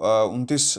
29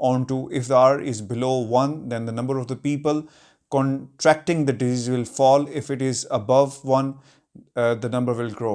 on to. If the R is below 1, then the number of the people contracting the disease will fall. If it is above 1, the number will grow.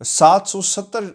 770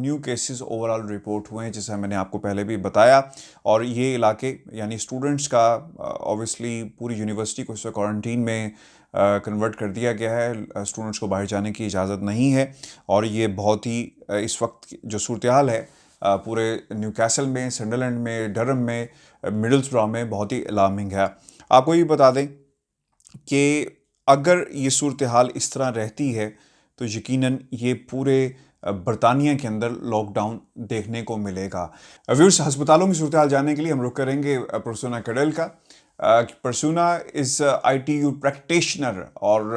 new cases over all report ہوئے ہیں، جیسا میں نے آپ کو پہلے بھی بتایا. اور یہ علاقے یعنی اسٹوڈنٹس کا اوبویسلی پوری یونیورسٹی کو اس وقت کوارنٹین میں کنورٹ کر دیا گیا ہے. اسٹوڈنٹس کو باہر جانے کی اجازت نہیں ہے، اور یہ بہت ہی اس وقت جو صورتحال ہے پورے نیو کیسل میں، سنڈرلینڈ میں، ڈرم میں، مڈلسبرا میں بہت ہی الارمنگ ہے. آپ کو یہ بتا دیں کہ اگر یہ صورتحال اس طرح رہتی ہے تو یقیناً یہ پورے برطانیہ کے اندر لاک ڈاؤن دیکھنے کو ملے گا. ویورز، ہسپتالوں کی صورتحال جاننے کے لیے ہم رخ کریں گے پرسونا کڈل کا. Persona is I T U practitioner, اور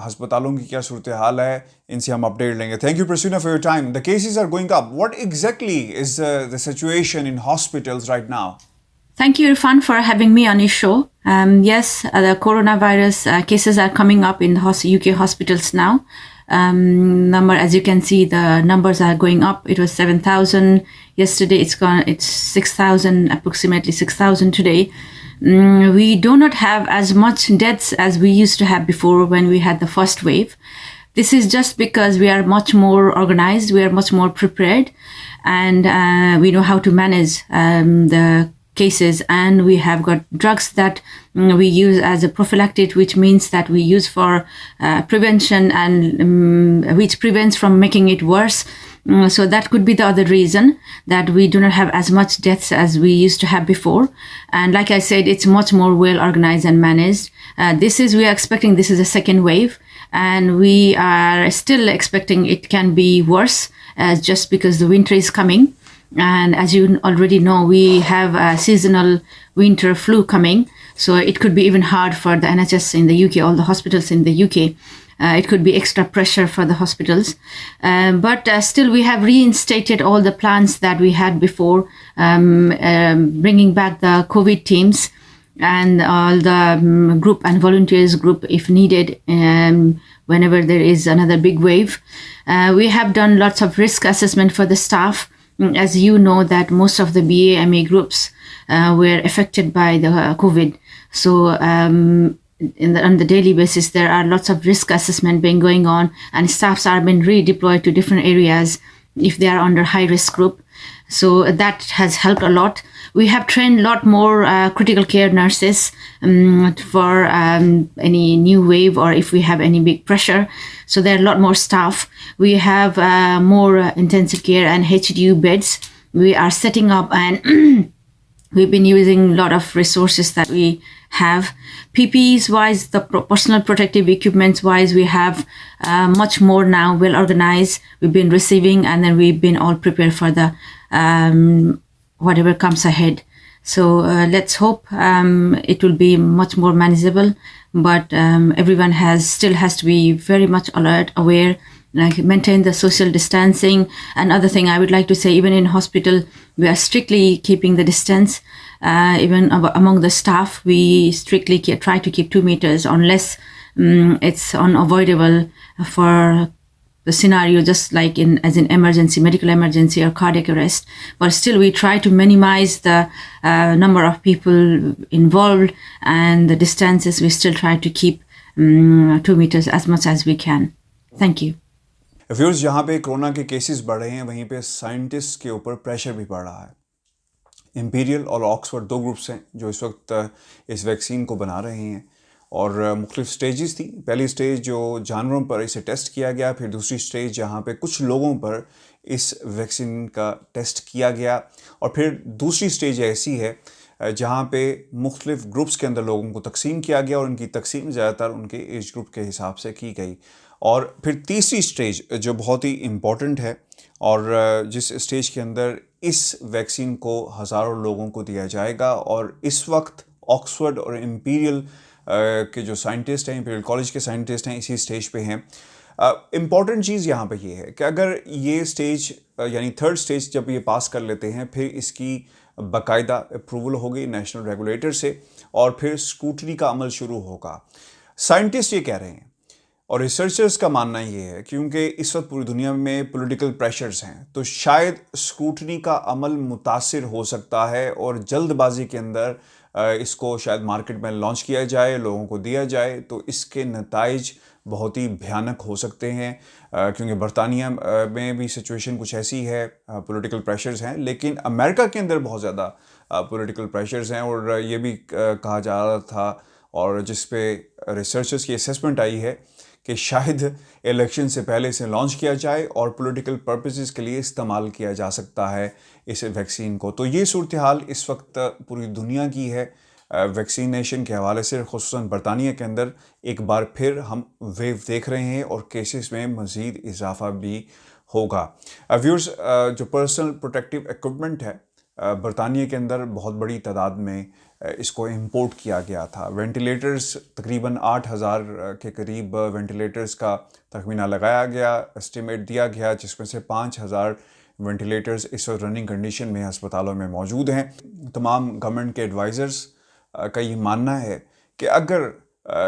ہسپتالوں کی کیا صورتحال ہے ان سے ہم اپڈیٹ لیں گے. تھینک یو پرسونا for your time. The cases are going up. What exactly is the situation in hospitals right now? Thank you, Irfan, for having me on your show. Yes, the coronavirus cases are coming up in the UK hospitals now. As you can see, the numbers are going up. It was 7,000 yesterday. It's 6,000, approximately 6,000 today. We do not have as much deaths as we used to have before when we had the first wave. This is just because we are much more organized, we are much more prepared, and we know how to manage the cases, and we have got drugs that we use as a prophylactic, which means that we use for prevention, and which prevents from making it worse. So that could be the other reason that we do not have as much deaths as we used to have before. And like I said, it's much more well organized and managed. We are expecting this is a second wave, and we are still expecting it can be worse, just because the winter is coming. And as you already know, we have a seasonal winter flu coming, so it could be even hard for the NHS in the UK, all the hospitals in the UK. It could be extra pressure for the hospitals. But still we have reinstated all the plans that we had before, bringing back the COVID teams and all the group and volunteers group if needed, whenever there is another big wave. We have done lots of risk assessment for the staff. As you know that most of the BA MA groups were affected by the COVID. So on the daily basis, there are lots of risk assessment being going on, and staffs are being redeployed to different areas if they are under high risk group. So that has helped a lot. We have trained a lot more critical care nurses for any new wave, or if we have any big pressure. So there are a lot more staff. We have more intensive care and HDU beds. We are setting up, and we've been using a lot of resources that we have. PPEs wise, the personal protective equipments wise, we have much more now, well organized. We've been receiving, and then we've been all prepared for the whatever comes ahead. So let's hope it will be much more manageable. But everyone still has to be very much alert, aware, like maintain the social distancing. Another thing I would like to say, even in hospital, we are strictly keeping the distance. Even among the staff, we strictly try to keep 2 meters, unless it's unavoidable for the scenario, just like as in emergency, medical emergency or cardiac arrest. But still we try to minimize the number of people involved, and the distances we still try to keep 2 meters as much as we can. Thank you. Viewers, جہاں پہ corona کے cases بڑھ رہے ہیں وہیں پہ scientist کے اوپر پریشر بھی پڑ رہا ہے. امپیریل اور آکسفورڈ 2 گروپس ہیں جو اس وقت اس ویکسین کو بنا رہے ہیں، اور مختلف سٹیجز تھیں. پہلی سٹیج جو جانوروں پر اسے ٹیسٹ کیا گیا، پھر دوسری سٹیج جہاں پہ کچھ لوگوں پر اس ویکسین کا ٹیسٹ کیا گیا، اور پھر دوسری سٹیج ایسی ہے جہاں پہ مختلف گروپس کے اندر لوگوں کو تقسیم کیا گیا، اور ان کی تقسیم زیادہ تر ان کے ایج گروپ کے حساب سے کی گئی. اور پھر تیسری سٹیج جو بہت ہی امپورٹنٹ ہے، اور جس سٹیج کے اندر اس ویکسین کو ہزاروں لوگوں کو دیا جائے گا. اور اس وقت آکسفورڈ اور امپیریل کے جو سائنٹسٹ ہیں، امپیریل کالج کے سائنٹسٹ ہیں، اسی سٹیج پہ ہیں. امپورٹنٹ چیز یہاں پہ یہ ہے کہ اگر یہ سٹیج یعنی تھرڈ سٹیج جب یہ پاس کر لیتے ہیں، پھر اس کی باقاعدہ اپروول ہوگی نیشنل ریگولیٹر سے، اور پھر اسکروٹنی کا عمل شروع ہوگا. سائنٹسٹ یہ کہہ رہے ہیں، اور ریسرچرز کا ماننا یہ ہے، کیونکہ اس وقت پوری دنیا میں پولیٹیکل پریشرز ہیں، تو شاید اسکروٹنی کا عمل متاثر ہو سکتا ہے، اور جلد بازی کے اندر اس کو شاید مارکیٹ میں لانچ کیا جائے، لوگوں کو دیا جائے، تو اس کے نتائج بہت ہی بھیانک ہو سکتے ہیں، کیونکہ برطانیہ میں بھی سچویشن کچھ ایسی ہے، پولیٹیکل پریشرز ہیں، لیکن امریکہ کے اندر بہت زیادہ پولیٹیکل پریشرز ہیں، اور یہ بھی کہا جا رہا تھا، اور جس پہ ریسرچرز کی اسیسمنٹ آئی ہے کہ شاید الیکشن سے پہلے اسے لانچ کیا جائے اور پولیٹیکل پرپسز کے لیے استعمال کیا جا سکتا ہے اس ویکسین کو. تو یہ صورتحال اس وقت پوری دنیا کی ہے ویکسینیشن کے حوالے سے، خصوصاً برطانیہ کے اندر ایک بار پھر ہم ویو دیکھ رہے ہیں اور کیسز میں مزید اضافہ بھی ہوگا. ویورز، جو پرسنل پروٹیکٹیو ایکوپمنٹ ہے برطانیہ کے اندر بہت بڑی تعداد میں اس کو امپورٹ کیا گیا تھا. وینٹیلیٹرز تقریباً 8,000 کے قریب وینٹیلیٹرز کا تخمینہ لگایا گیا، اسٹیمیٹ دیا گیا، جس میں سے 5,000 وینٹیلیٹرز اس وقت رننگ کنڈیشن میں ہسپتالوں میں موجود ہیں. تمام گورنمنٹ کے ایڈوائزرز کا یہ ماننا ہے کہ اگر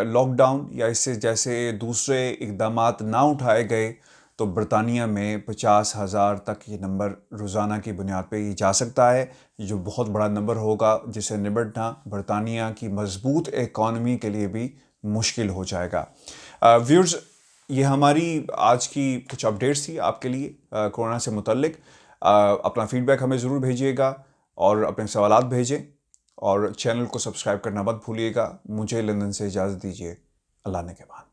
لاک ڈاؤن یا اس سے جیسے دوسرے اقدامات نہ اٹھائے گئے تو برطانیہ میں 50,000 تک یہ نمبر روزانہ کی بنیاد پہ یہ جا سکتا ہے، جو بہت بڑا نمبر ہوگا جسے نمٹنا برطانیہ کی مضبوط اکانومی کے لیے بھی مشکل ہو جائے گا. ویورز، یہ ہماری آج کی کچھ اپڈیٹس تھی آپ کے لیے کورونا سے متعلق. اپنا فیڈ بیک ہمیں ضرور بھیجیے گا اور اپنے سوالات بھیجیں، اور چینل کو سبسکرائب کرنا مت بھولیے گا. مجھے لندن سے اجازت دیجیے. اللہ نے کے بعد.